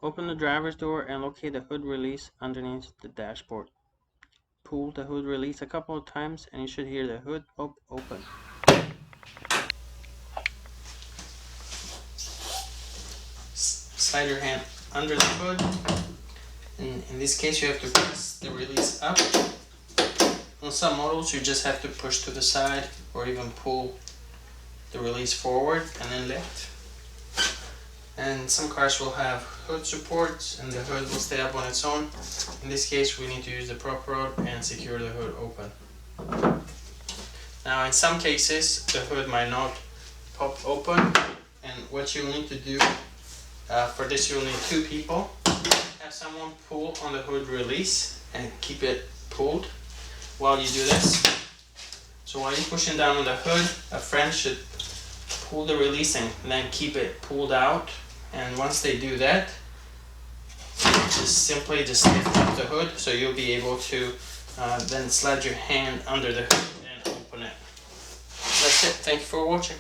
Open the driver's door and locate the hood release underneath the dashboard. Pull the hood release a couple of times and you should hear the hood open. Slide your hand under the hood, and in this case you have to press the release up. On some models you just have to push to the side or even pull the release forward and then lift. And some cars will have hood supports and the hood will stay up on its own. In this case we need to use the prop rod and secure the hood open. Now in some cases the hood might not pop open, and what you'll need to do for this, you'll need two people. Have someone pull on the hood release and keep it pulled while you do this. So while you're pushing down on the hood, a friend should pull the release and then keep it pulled out. And once they do that, just simply lift up the hood, so you'll be able to then slide your hand under the hood and open it. That's it. Thank you for watching.